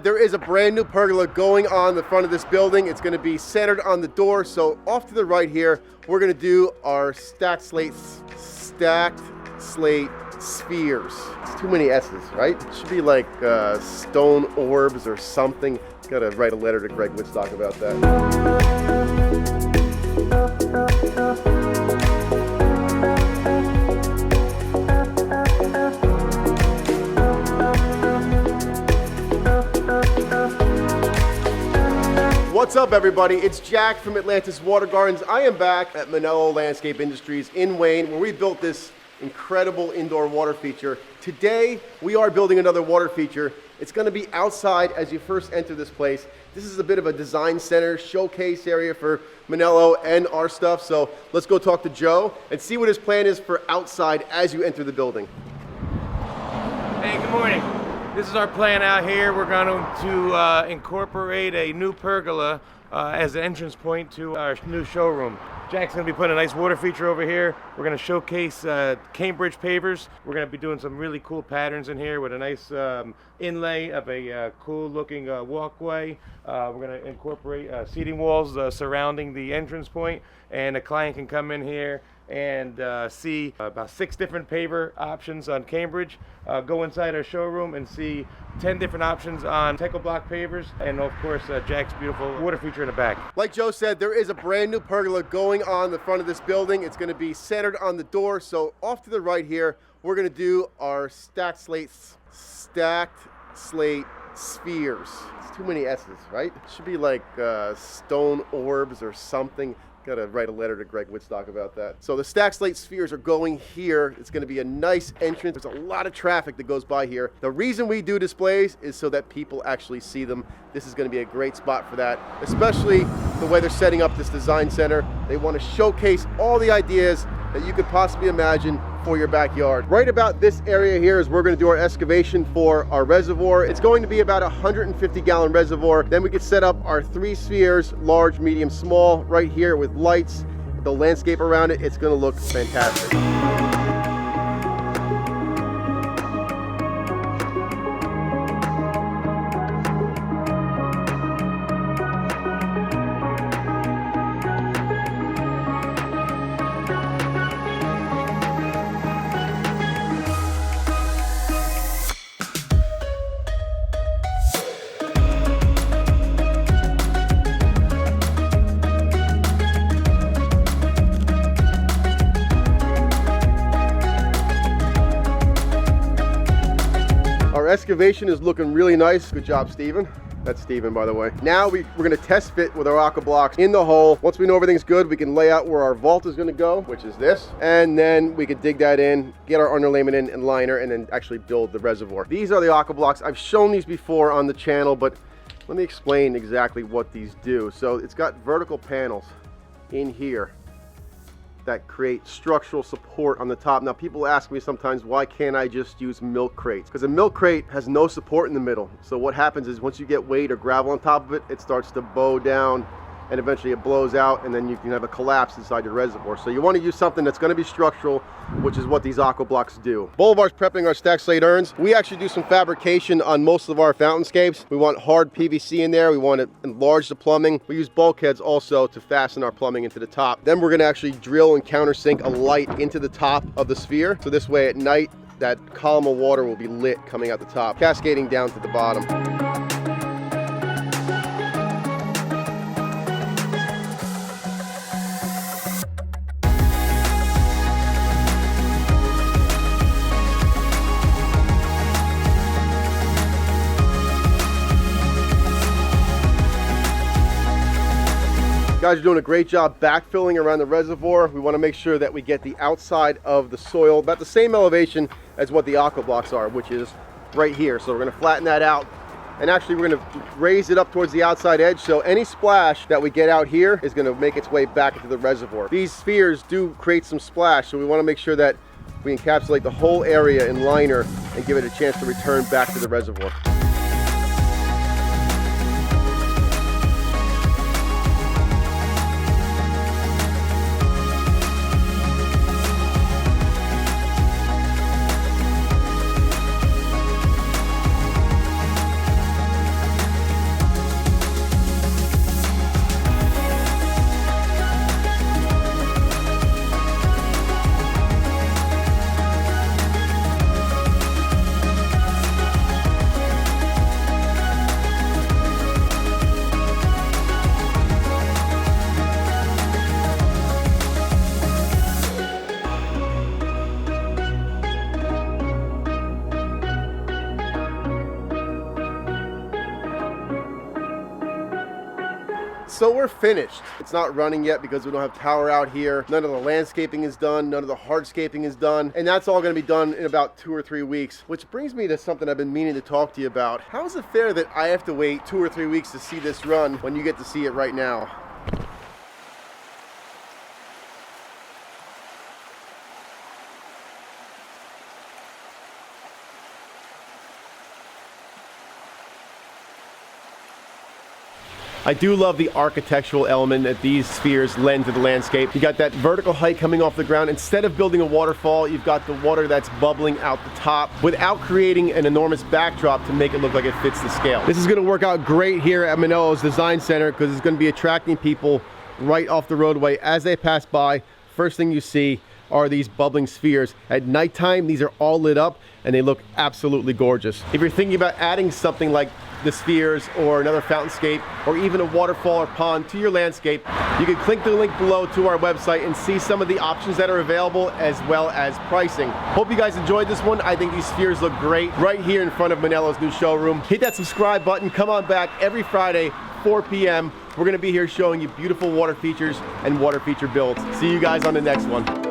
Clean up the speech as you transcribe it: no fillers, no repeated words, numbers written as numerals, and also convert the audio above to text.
There is a brand new pergola going on the front of this building. It's going to be centered on the door. So off to the right here, we're going to do our stacked slate spheres. It's too many S's, right? It should be like stone orbs or something. Gotta write a letter to Greg Woodstock about that. What's up, everybody? It's Jack from Atlantis Water Gardens. I am back at Manello Landscape Industries in Wayne, where we built this incredible indoor water feature. Today, we are building another water feature. It's going to be outside as you first enter this place. This is a bit of a design center, showcase area for Manello and our stuff. So let's go talk to Joe and see what his plan is for outside as you enter the building. Hey, good morning. This is our plan out here. We're going to incorporate a new pergola as an entrance point to our new showroom. Jack's going to be putting a nice water feature over here. We're going to showcase Cambridge pavers. We're going to be doing some really cool patterns in here with a nice inlay of a cool looking walkway. We're going to incorporate seating walls surrounding the entrance point, and a client can come in here and see about 6 different paver options on Cambridge, go inside our showroom and see 10 different options on Techo block pavers, and of course Jack's beautiful water feature in the back. Like Joe said, there is a brand new pergola going on the front of this building. It's going to be centered on the door. So off to the right here, we're going to do our stacked slate spheres. It's too many S's, right? It should be like stone orbs or something. Gotta write a letter to Greg Woodstock about that. So the stacked slate spheres are going here. It's gonna be a nice entrance. There's a lot of traffic that goes by here. The reason we do displays is so that people actually see them. This is gonna be a great spot for that, especially the way they're setting up this design center. They wanna showcase all the ideas that you could possibly imagine for your backyard. Right about this area here is where we're going to do our excavation for our reservoir. It's going to be about a 150-gallon reservoir. Then we could set up our 3 spheres, large, medium, small, right here with lights, the landscape around it. It's going to look fantastic. Excavation is looking really nice. Good job, Steven. That's Steven, by the way. Now we're going to test fit with our aqua blocks in the hole. Once we know everything's good, we can lay out where our vault is going to go, which is this. And then we can dig that in, get our underlayment in and liner, and then actually build the reservoir. These are the aqua blocks. I've shown these before on the channel, but let me explain exactly what these do. So it's got vertical panels in here that create structural support on the top. Now people ask me sometimes, why can't I just use milk crates? Because a milk crate has no support in the middle. So what happens is once you get weight or gravel on top of it, it starts to bow down and eventually it blows out, and then you can have a collapse inside your reservoir. So you want to use something that's going to be structural, which is what these aqua blocks do. Bolivar's prepping our stacked slate urns. We actually do some fabrication on most of our fountainscapes. We want hard PVC in there. We want to enlarge the plumbing. We use bulkheads also to fasten our plumbing into the top. Then we're going to actually drill and countersink a light into the top of the sphere. So this way at night, that column of water will be lit coming out the top, cascading down to the bottom. Guys are doing a great job backfilling around the reservoir. We want to make sure that we get the outside of the soil about the same elevation as what the aqua blocks are, which is right here. So we're going to flatten that out, and actually we're going to raise it up towards the outside edge, so any splash that we get out here is going to make its way back into the reservoir. These spheres do create some splash, so we want to make sure that we encapsulate the whole area in liner and give it a chance to return back to the reservoir. So we're finished. It's not running yet because we don't have power out here. None of the landscaping is done. None of the hardscaping is done. And that's all going to be done in about 2 or 3 weeks, which brings me to something I've been meaning to talk to you about. How is it fair that I have to wait 2 or 3 weeks to see this run when you get to see it right now? I do love the architectural element that these spheres lend to the landscape. You got that vertical height coming off the ground. Instead of building a waterfall, you've got the water that's bubbling out the top without creating an enormous backdrop to make it look like it fits the scale. This is going to work out great here at Manelo's Design Center because it's going to be attracting people right off the roadway as they pass by. First thing you see are these bubbling spheres. At nighttime, these are all lit up and they look absolutely gorgeous. If you're thinking about adding something like the spheres or another fountainscape or even a waterfall or pond to your landscape, you can click the link below to our website and see some of the options that are available as well as pricing. Hope you guys enjoyed this one. I think these spheres look great right here in front of Manelo's new showroom. Hit that subscribe button. Come on back every Friday, 4 p.m. We're going to be here showing you beautiful water features and water feature builds. See you guys on the next one.